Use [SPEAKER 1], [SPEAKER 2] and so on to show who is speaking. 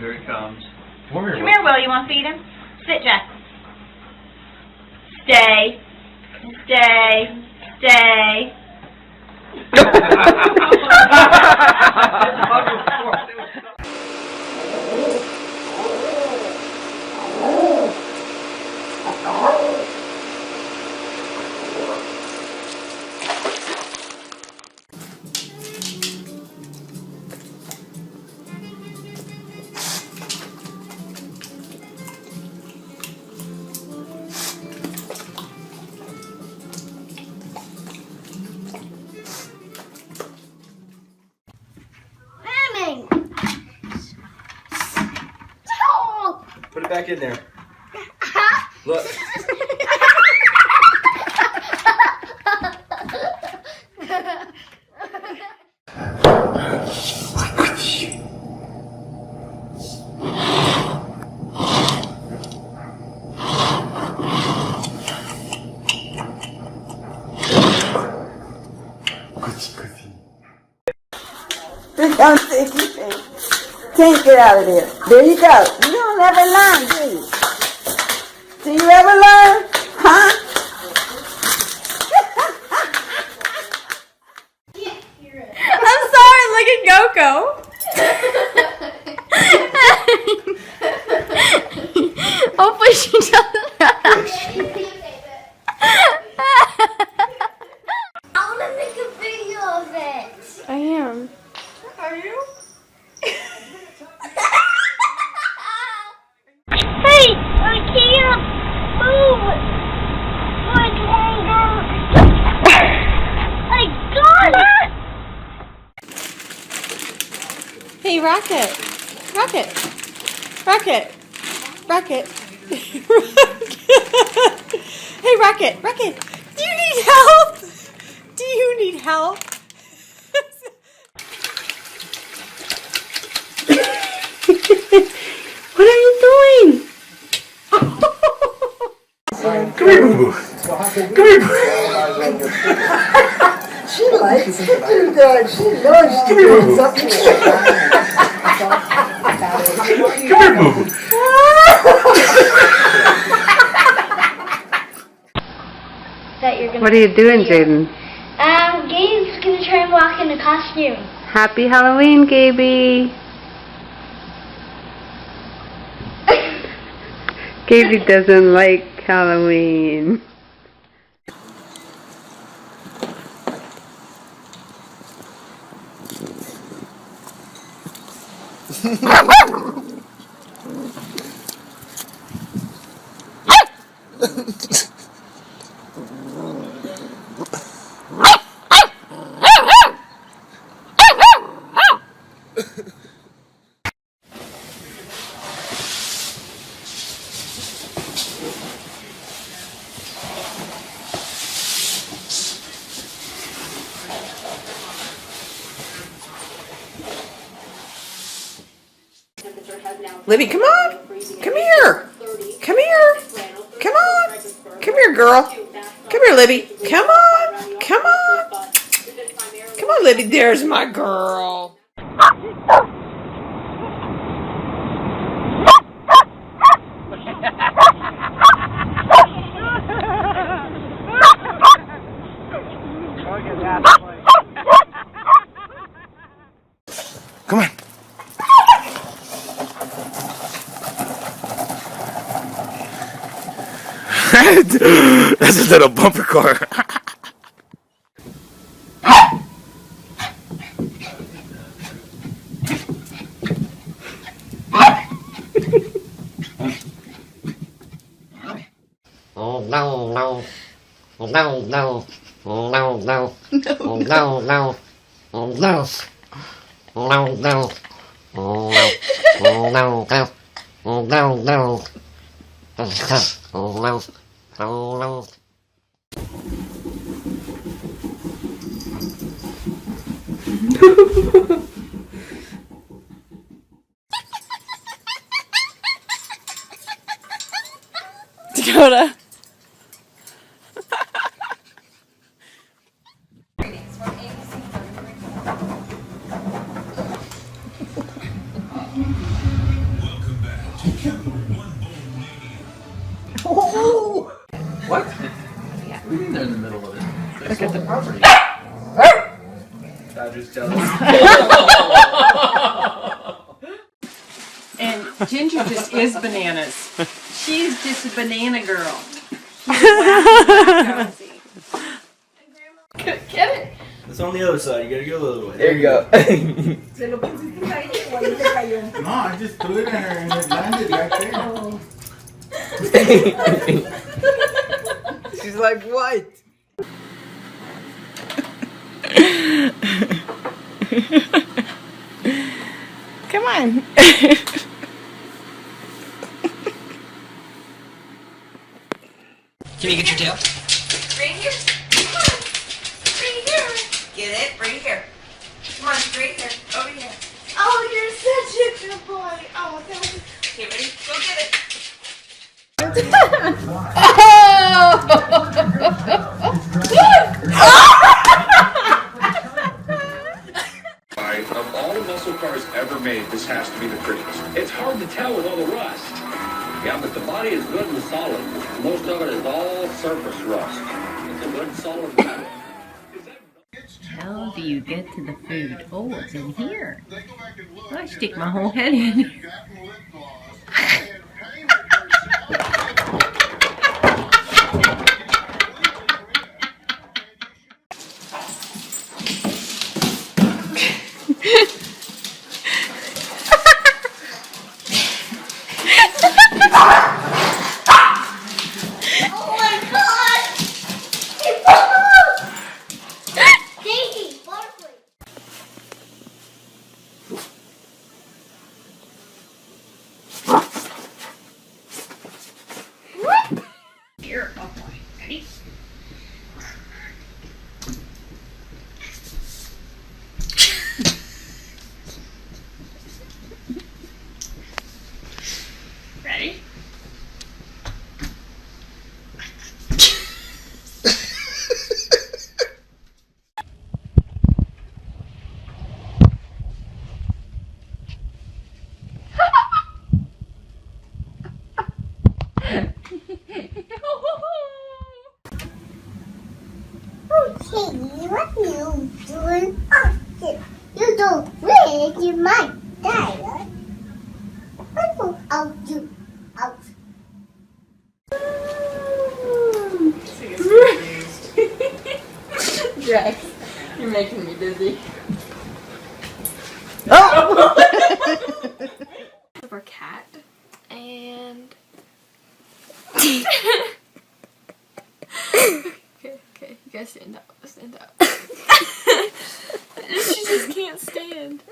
[SPEAKER 1] Here he comes.
[SPEAKER 2] Come here, Will. You want to feed him? Sit, Jack. Stay. Stay. Stay.
[SPEAKER 3] Put it back in there. Look.
[SPEAKER 4] Can't get out of there. There you go. You don't ever learn, do you? Do you ever learn? Huh?
[SPEAKER 5] I'm sorry, look at Coco. Hopefully she doesn't.
[SPEAKER 6] I want to make a video of it.
[SPEAKER 5] I am.
[SPEAKER 6] Are you?
[SPEAKER 5] Hey, I can't move. Much longer. I got it. Hey, Rocket. Rocket. Rocket. Rocket. Hey, Rocket. Rocket. Do you need help? Do you need help? What are you doing?
[SPEAKER 3] Come here, boo-boo. Come here, boo.
[SPEAKER 4] She likes to do that. She knows she doing something.
[SPEAKER 3] Come here, boo-boo.
[SPEAKER 7] What are you doing, Jaden?
[SPEAKER 6] Gabe's gonna try and walk in a costume.
[SPEAKER 7] Happy Halloween, Gaby. Gaby doesn't like Halloween.
[SPEAKER 8] Libby, come on. Come here. Come here. Come on. Come here, girl. Come here, Libby. Come on. Come on. Come on, Libby. There's my girl.
[SPEAKER 3] Come on. That's a little bumper car.
[SPEAKER 9] Oh no, no. Oh no, no. Oh no, no. Oh no, no. Oh no. Oh no, no. Oh no. Oh no, no. Oh no, no. Oh no. Oh no.
[SPEAKER 5] Dakota.
[SPEAKER 3] just jealous.
[SPEAKER 8] And Ginger just is bananas. She's just a banana girl. Get it?
[SPEAKER 1] It's on the other side. You gotta go the other way.
[SPEAKER 3] There you go.
[SPEAKER 1] No, I just threw it in her and it landed right there.
[SPEAKER 3] She's like, what?
[SPEAKER 5] Come on.
[SPEAKER 10] Can you get your tail?
[SPEAKER 2] Right here. Come on. Right here. Get it? Right here. Come on, right here. Over here. Oh, you're such a good boy. Oh, that was... Okay, ready? Go get it.
[SPEAKER 11] Of all the muscle cars ever made, this has to be the prettiest. It's hard to tell with all the rust. Yeah, but the body is good and solid. Most of it is all surface rust. It's a good solid metal.
[SPEAKER 12] How do you get to the food? Oh, it's in here. I stick my whole head in.
[SPEAKER 2] Here, oh boy. Ready? Ready?
[SPEAKER 6] Okay, what are you doing? Oh, you don't break, you might die. Oh, out you, out.
[SPEAKER 8] Jax, you're making me dizzy.
[SPEAKER 5] Of our cat. And okay, you guys stand up. Stand up. She just can't stand.